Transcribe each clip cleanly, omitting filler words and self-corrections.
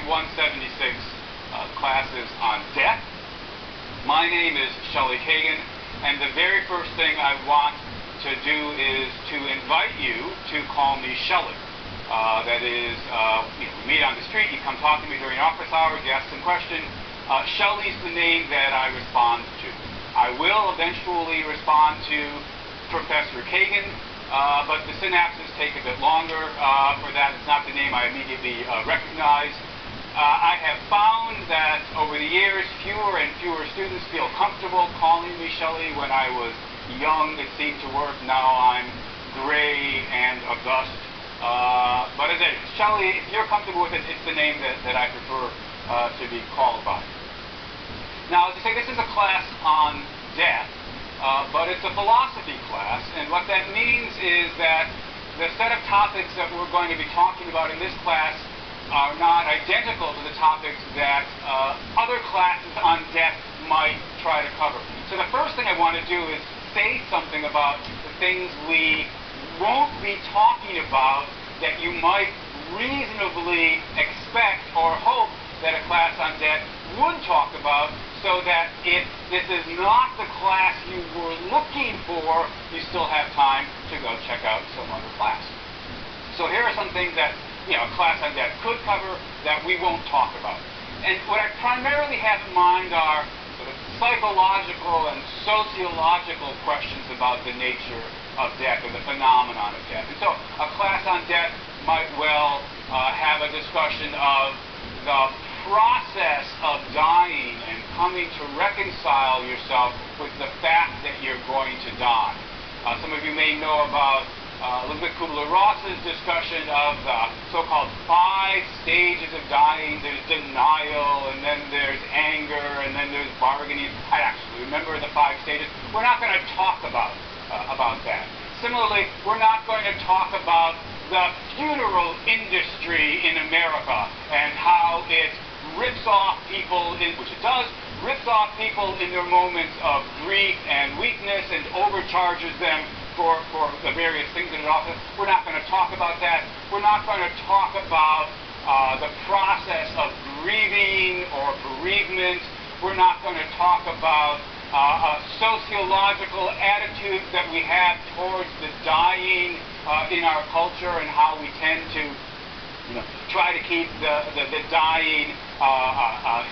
176 classes on death. My name is Shelley Kagan, and the very first thing I want to do is to invite you to call me Shelley. That is, we meet on the street, you come talk to me during office hours, you ask some question. Shelley's the name that I respond to. I will eventually respond to Professor Kagan, but the synapses take a bit longer for that. It's not the name I immediately recognize. I have found that over the years, fewer and fewer students feel comfortable calling me Shelley. When I was young, it seemed to work. Now I'm gray and august. But as I say, Shelley, if you're comfortable with it, it's the name that I prefer to be called by. Now, as I say, this is a class on death, but it's a philosophy class, and what that means is that the set of topics that we're going to be talking about in this class are not identical to the topics that other classes on death might try to cover. So the first thing I want to do is say something about the things we won't be talking about that you might reasonably expect or hope that a class on death would talk about, so that if this is not the class you were looking for, you still have time to go check out some other class. So here are some things that a class on death could cover that we won't talk about. And what I primarily have in mind are sort of psychological and sociological questions about the nature of death or the phenomenon of death. And so a class on death might well have a discussion of the process of dying and coming to reconcile yourself with the fact that you're going to die. Some of you may know about Elisabeth Kubler-Ross's discussion of the so-called 5 stages of dying. There's denial, and then there's anger, and then there's bargaining. I actually remember the 5 stages. We're not going to talk about that. Similarly, we're not going to talk about the funeral industry in America and how it rips off people, which it does, rips off people in their moments of grief and weakness and overcharges them for the various things that it offers. We're not going to talk about that. We're not going to talk about the process of grieving or bereavement. We're not going to talk about a sociological attitude that we have towards the dying in our culture and how we tend to try to keep the dying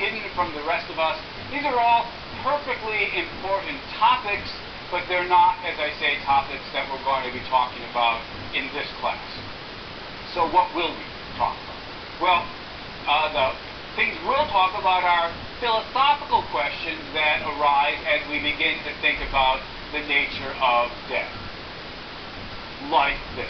hidden from the rest of us. These are all perfectly important topics, but they're not, as I say, topics that we're going to be talking about in this class. So what will we talk about? Well, the things we'll talk about are philosophical questions that arise as we begin to think about the nature of death. Like this.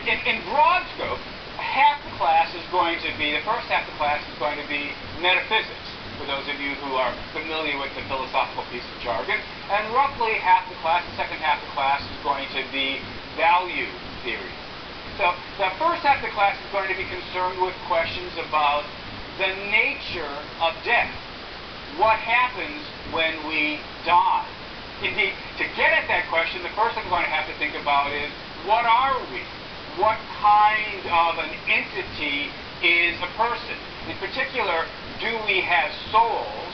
In broad scope, half the class is going to be, the first half of the class is going to be metaphysics, for those of you who are familiar with the philosophical piece of jargon, and roughly half the class, the second half of the class, is going to be value theory. So the first half of the class is going to be concerned with questions about the nature of death. What happens when we die? Indeed, to get at that question, the first thing we're going to have to think about is, what are we? What kind of an entity is a person? In particular, do we have souls?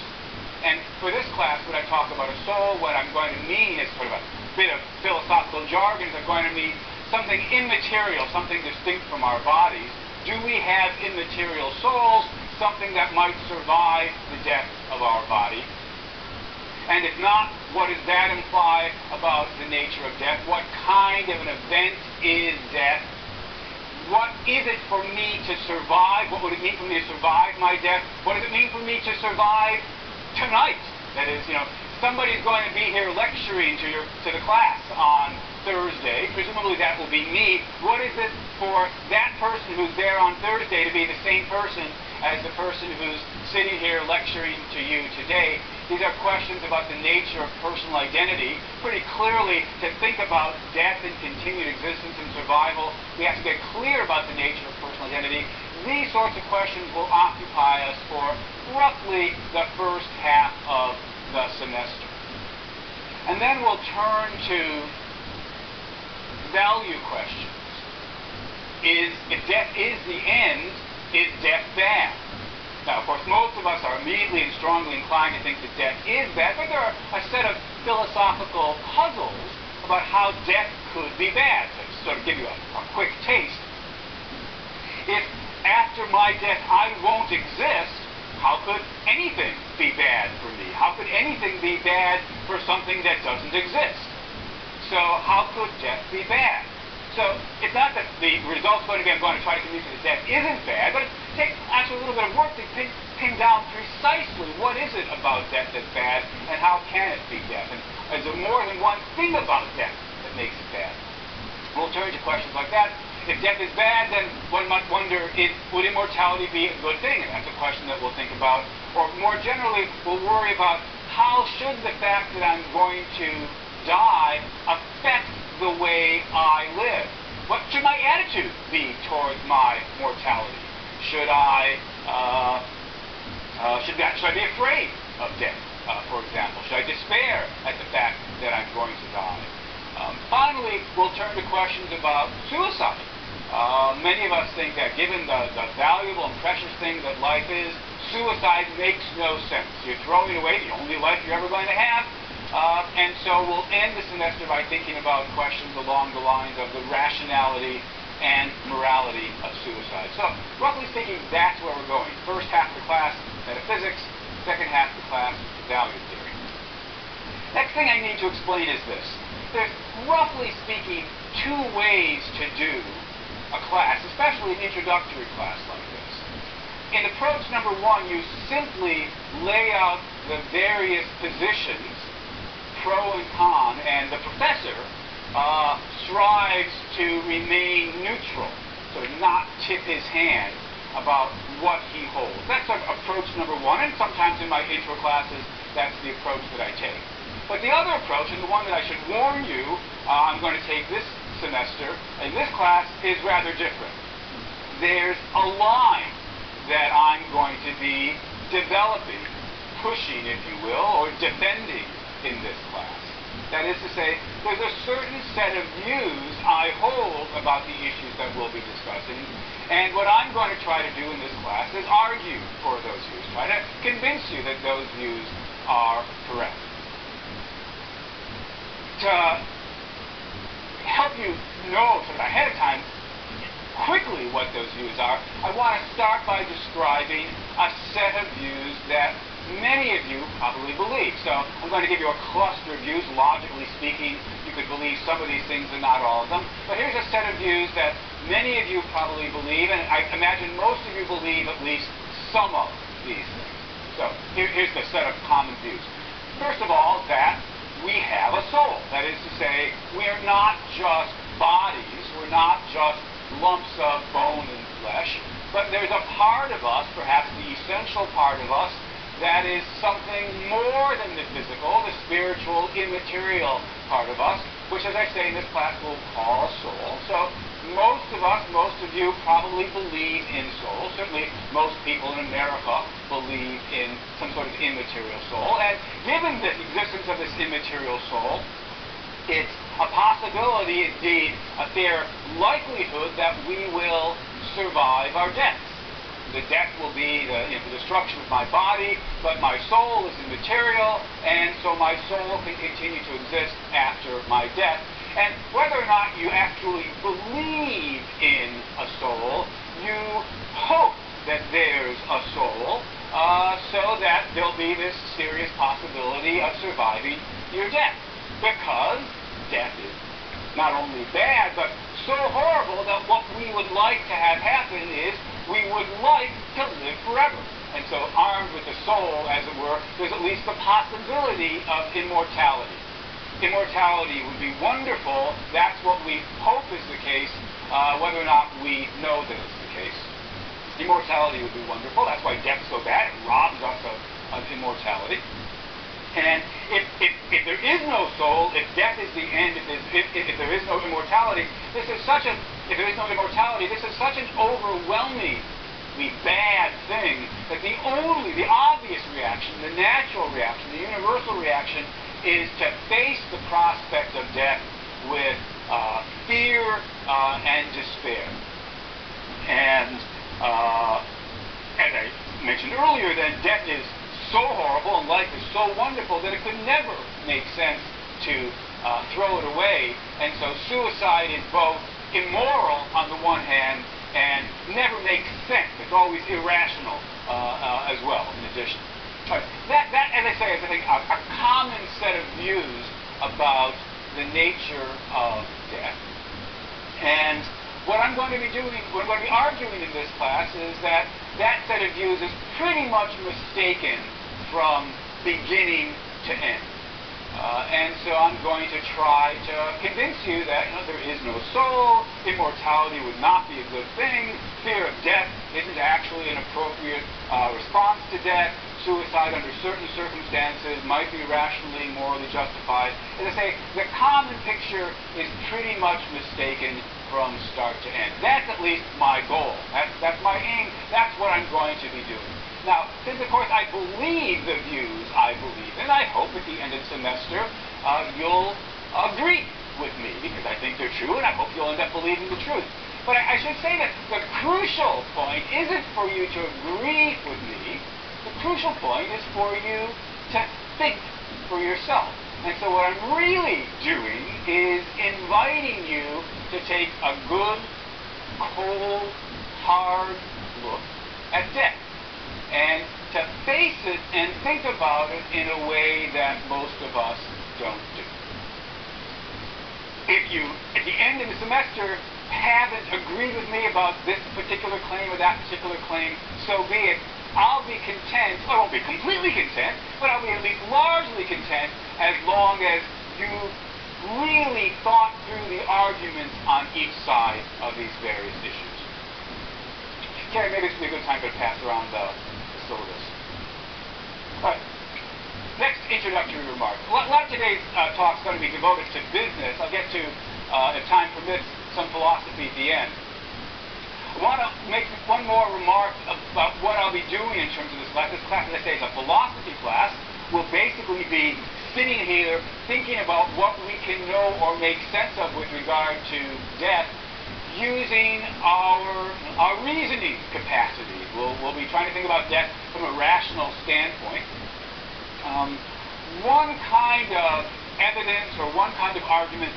And for this class, when I talk about a soul, what I'm going to mean is sort of a bit of philosophical jargon. I'm going to mean something immaterial, something distinct from our bodies. Do we have immaterial souls, something that might survive the death of our body? And if not, what does that imply about the nature of death? What kind of an event is death? What is it for me to survive? What would it mean for me to survive my death? What does it mean for me to survive tonight? That is, somebody's going to be here lecturing to the class on Thursday. Presumably that will be me. What is it for that person who's there on Thursday to be the same person as the person who's sitting here lecturing to you today? These are questions about the nature of personal identity. Pretty clearly, to think about death and continued existence and survival, we have to get clear about the nature of personal identity. These sorts of questions will occupy us for roughly the first half of the semester. And then we'll turn to value questions. If death is the end, is death bad? Now, of course, most of us are immediately and strongly inclined to think that death is bad, but there are a set of philosophical puzzles about how death could be bad. So to sort of give you a quick taste, if after my death I won't exist, how could anything be bad for me? How could anything be bad for something that doesn't exist? So how could death be bad? So it's not that the result's going to be I'm going to try to convince you that death isn't bad, but it takes actually a little bit of work to pin down precisely what is it about death that's bad and how can it be death. And is there more than one thing about death that makes it bad? We'll turn to questions like that. If death is bad, then one might wonder, would immortality be a good thing? And that's a question that we'll think about. Or more generally, we'll worry about how should the fact that I'm going to die affect the way I live? What should my attitude be towards my mortality? Should I be afraid of death, for example? Should I despair at the fact that I'm going to die? Finally, we'll turn to questions about suicide. Many of us think that given the valuable and precious thing that life is, suicide makes no sense. You're throwing away the only life you're ever going to have. And so we'll end the semester by thinking about questions along the lines of the rationality and morality of suicide. So, roughly speaking, that's where we're going. First half of the class, metaphysics. Second half of the class, value theory. Next thing I need to explain is this. There's, roughly speaking, two ways to do a class, especially an introductory class like this. In approach number one, you simply lay out the various positions, pro and con, and the professor strives to remain neutral, so not tip his hand about what he holds. That's approach number one, and sometimes in my intro classes, that's the approach that I take. But the other approach, and the one that I should warn you I'm going to take this semester in this class, is rather different. There's a line that I'm going to be developing, pushing, if you will, or defending in this class. That is to say, there's a certain set of views I hold about the issues that we'll be discussing, and what I'm going to try to do in this class is argue for those views, try to convince you that those views are correct. To help you know sort of ahead of time quickly what those views are, I want to start by describing a set of views that many of you probably believe. So I'm going to give you a cluster of views. Logically speaking, you could believe some of these things and not all of them. But here's a set of views that many of you probably believe, and I imagine most of you believe at least some of these things. So here's the set of common views. First of all, that we have a soul. That is to say, we're not just bodies, we're not just lumps of bone and flesh, but there's a part of us, perhaps the essential part of us, that is something more than the physical, the spiritual, immaterial part of us, which, as I say in this class, we'll call a soul. So most of us, most of you probably believe in souls. Certainly most people in America believe in some sort of immaterial soul. And given the existence of this immaterial soul, it's a possibility, indeed, a fair likelihood that we will survive our deaths. The death will be the destruction of my body, but my soul is immaterial, and so my soul can continue to exist after my death. And whether or not you actually believe in a soul, you hope that there's a soul, so that there'll be this serious possibility of surviving your death. Because death is not only bad, but so horrible that what we would like to have happen is we would like to live forever. And so armed with the soul, as it were, there's at least the possibility of immortality. Immortality would be wonderful. That's what we hope is the case, whether or not we know that it's the case. Immortality would be wonderful. That's why death's so bad. It robs us of immortality. And if there is no soul, if death is the end, if there is no immortality, if there is no immortality, this is such an overwhelmingly bad thing that the obvious reaction, the natural reaction, the universal reaction is to face the prospect of death with fear and despair. And as I mentioned other than death is so horrible and life is so wonderful that it could never make sense to throw it away. And so suicide is both immoral on the one hand and never makes sense. It's always irrational as well, in addition. That, as I say, is I think a common set of views about the nature of death. And what I'm going to be doing, what I'm going to be arguing in this class is that that set of views is pretty much mistaken from beginning to end. And so I'm going to try to convince you that there is no soul, immortality would not be a good thing, fear of death isn't actually an appropriate response to death, suicide under certain circumstances might be rationally, morally justified. As I say, the common picture is pretty much mistaken from start to end. That's at least my goal. That's my aim. That's what I'm going to be doing. Now, since of course I believe the views I believe in, I hope at the end of the semester you'll agree with me, because I think they're true, and I hope you'll end up believing the truth. But I should say that the crucial point isn't for you to agree with me. The crucial point is for you to think for yourself. And so what I'm really doing is inviting you to take a good, cold, hard look at death, and to face it and think about it in a way that most of us don't do. If you, at the end of the semester, haven't agreed with me about this particular claim or that particular claim, so be it. I'll be content, I won't be completely content, but I'll be at least largely content as long as you really thought through the arguments on each side of these various issues. Carrie, maybe this would be a good time to pass around the syllabus. All right. Next, introductory remarks. A lot of today's talk is going to be devoted to business. I'll get to, if time permits, some philosophy at the end. I want to make one more remark about what I'll be doing in terms of this class. This class, as I say, is a philosophy class. We'll basically be sitting here thinking about what we can know or make sense of with regard to death using our reasoning capacity. We'll be trying to think about death from a rational standpoint. One kind of evidence or one kind of argument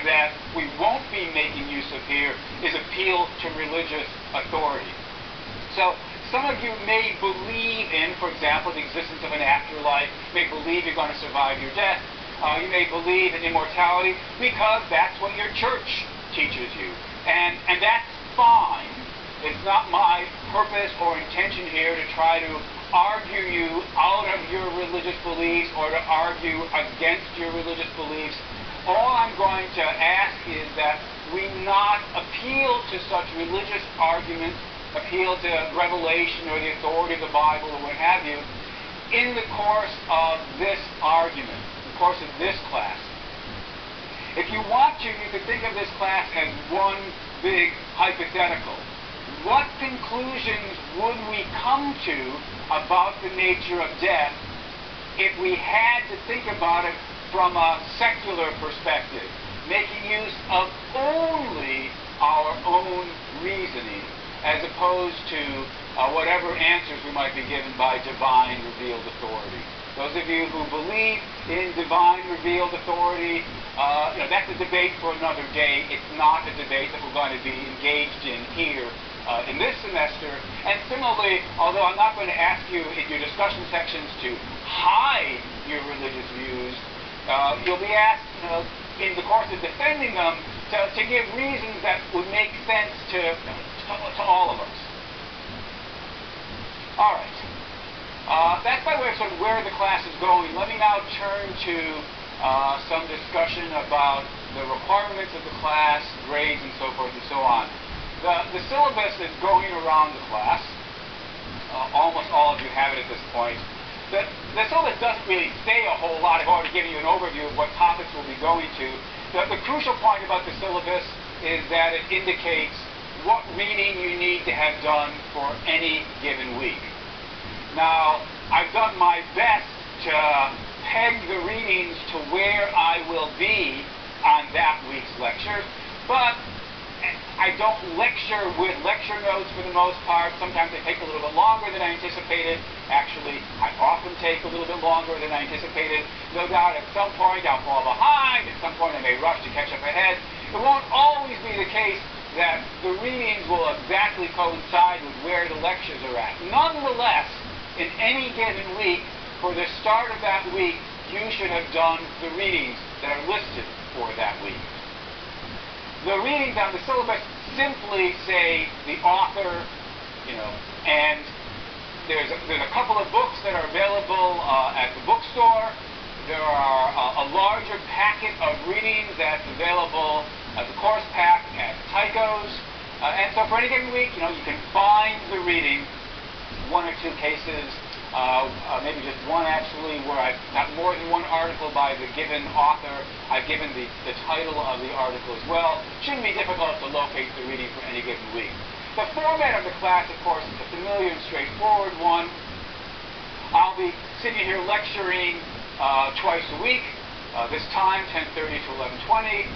that we won't be making use of here is appeal to religious authority. So some of you may believe in, for example, the existence of an afterlife, may believe you're going to survive your death. You may believe in immortality because that's what your church teaches you. And that's fine. It's not my purpose or intention here to try to argue you out of your religious beliefs or to argue against your religious beliefs. All I'm going to ask is that we not appeal to such religious arguments, appeal to revelation or the authority of the Bible or what have you, in the course of this argument, in the course of this class. If you want to, you could think of this class as one big hypothetical. What conclusions would we come to about the nature of death if we had to think about it from a secular perspective, making use of only our own reasoning, as opposed to whatever answers we might be given by divine revealed authority. Those of you who believe in divine revealed authority, that's a debate for another day. It's not a debate that we're going to be engaged in here in this semester. And similarly, although I'm not going to ask you in your discussion sections to hide your religious views, you'll be asked, in the course of defending them, to give reasons that would make sense to all of us. All right. That's by way of sort of where the class is going. Let me now turn to some discussion about the requirements of the class, grades, and so forth and so on. The syllabus is going around the class. Almost all of you have it at this point. The syllabus doesn't really say a whole lot. I've already given you an overview of what topics we'll be going to. The crucial point about the syllabus is that it indicates what reading you need to have done for any given week. Now, I've done my best to peg the readings to where I will be on that week's lecture, but I don't lecture with lecture notes for the most part. Sometimes they take a little bit longer than I anticipated. Actually, I often take a little bit longer than I anticipated. No doubt at some point I'll fall behind. At some point I may rush to catch up ahead. It won't always be the case that the readings will exactly coincide with where the lectures are at. Nonetheless, in any given week, for the start of that week, you should have done the readings that are listed for that week. The readings on the syllabus simply say the author, and there's a couple of books that are available at the bookstore. There are a larger packet of readings that's available as a course pack at Tycho's. And so for any given week, you can find the reading, one or two cases, maybe just one actually, where I've got more than one article by the given author. I've given the title of the article as well. Shouldn't be difficult to locate the reading for any given week. The format of the class, of course, is a familiar and straightforward one. I'll be sitting here lecturing twice a week, this time 10:30 to 11:20.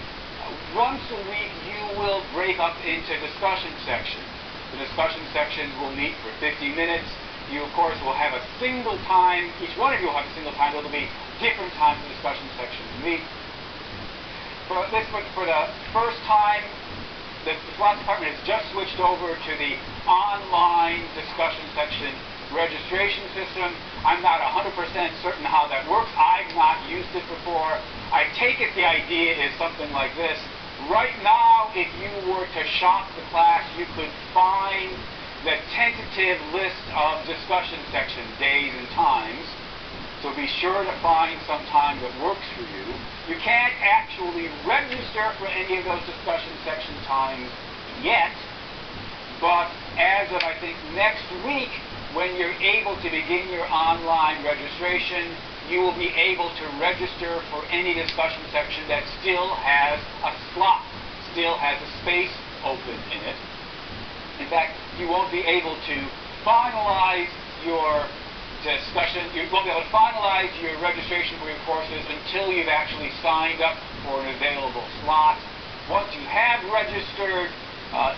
Once a week you will break up into discussion sections. The discussion sections will meet for 50 minutes. You, of course, will have a single time. Each one of you will have a single time. There will be different times the discussion sections meet. For the first time, the philosophy department has just switched over to the online discussion section registration system. I'm not 100% certain how that works. I've not used it before. I take it the idea is something like this. Right now, if you were to shop the class, you could find the tentative list of discussion section days and times. So be sure to find some time that works for you. You can't actually register for any of those discussion section times yet, but as of, I think, next week, when you're able to begin your online registration, you will be able to register for any discussion section that still has a slot, still has a space open in it. In fact, you won't be able to finalize your discussion, you won't be able to finalize your registration for your courses until you've actually signed up for an available slot. Once you have registered,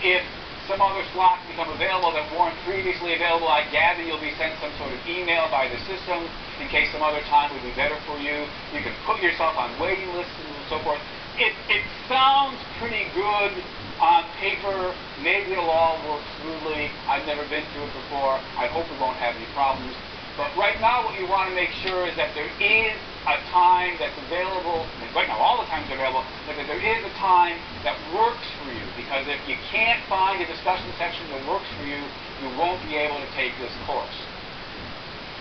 if some other slots become available that weren't previously available, I gather you'll be sent some sort of email by the system in case some other time would be better for you. You can put yourself on waiting lists and so forth. It sounds pretty good on paper. Maybe it'll all work smoothly. I've never been through it before. I hope we won't have any problems. But right now what you want to make sure is that there is a time that's available. Right now all the times are available, but that there is a time that works for you. Because if you can't find a discussion section that works for you, you won't be able to take this course.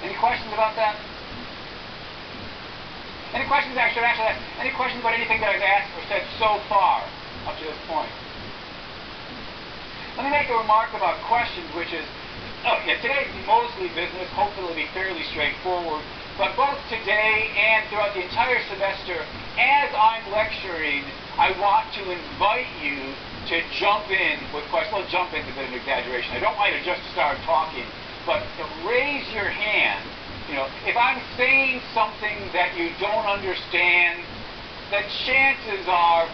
Any questions about that? Any questions? I should actually ask. Any questions about anything that I've asked or said so far up to this point? Let me make a remark about questions, which is, today's mostly business. Hopefully it'll be fairly straightforward. But both today and throughout the entire semester, as I'm lecturing, I want to invite you to jump in with questions. Well, jump in is a bit of an exaggeration. I don't want you to just start talking, but to raise your hand. If I'm saying something that you don't understand, the chances are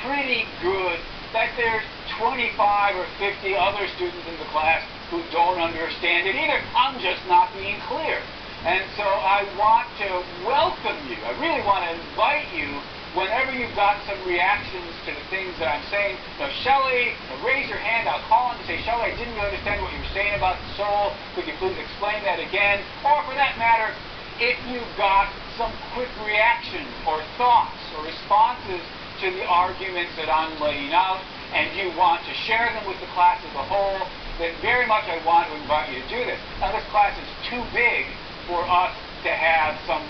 pretty good that there's 25 or 50 other students in the class who don't understand it either. I'm just not being clear. And so I want to welcome you. I really want to invite you, whenever you've got some reactions to the things that I'm saying. Shelley, raise your hand. I'll call on and say, Shelley, I didn't really understand what you were saying about the soul. Could you please explain that again? Or for that matter, if you've got some quick reactions or thoughts or responses to the arguments that I'm laying out, and you want to share them with the class as a whole, then very much I want to invite you to do this. Now, this class is too big for us to have some,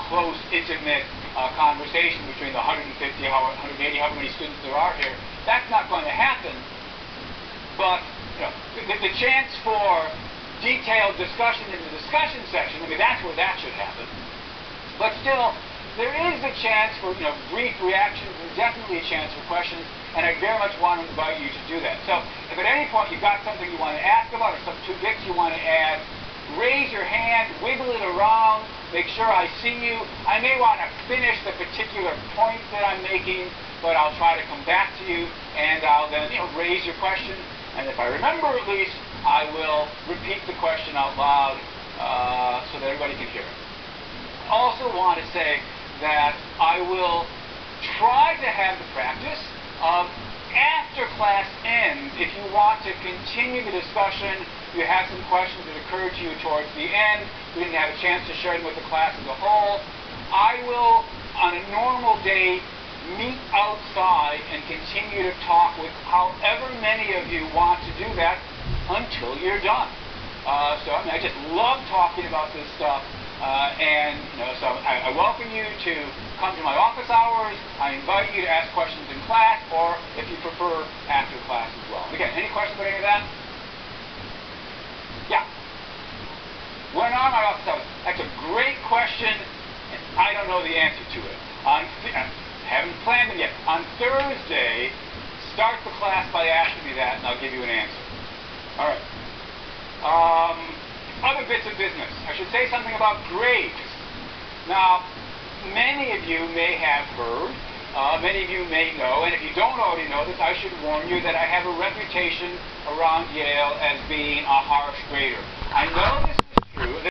close, intimate conversation between the 150, 180, however many students there are here. That's not going to happen. But, the chance for detailed discussion in the discussion section, that's where that should happen. But still, there is a chance for, brief reactions and definitely a chance for questions, and I very much want to invite you to do that. So, if at any point you've got something you want to ask about or some 2 bits you want to add, raise your hand, wiggle it around, make sure I see you. I may want to finish the particular point that I'm making but I'll try to come back to you, and I'll then raise your question, and if I remember at least, I will repeat the question out loud so that everybody can hear it. I also want to say that I will try to have the practice of after class ends, if you want to continue the discussion, you have some questions that occurred to you towards the end, we didn't have a chance to share them with the class as a whole, I will, on a normal day, meet outside and continue to talk with however many of you want to do that until you're done. So I just love talking about this stuff. So I welcome you to come to my office hours. I invite you to ask questions in class, or if you prefer, after class as well. Again, any questions about any of that? Yeah. When are my office hours? That's a great question, and I don't know the answer to it. I haven't planned them yet. On Thursday, start the class by asking me that, and I'll give you an answer. All right. Other bits of business. I should say something about grades. Now, many of you may have heard, many of you may know, and if you don't already know this, I should warn you that I have a reputation around Yale as being a harsh grader. I know this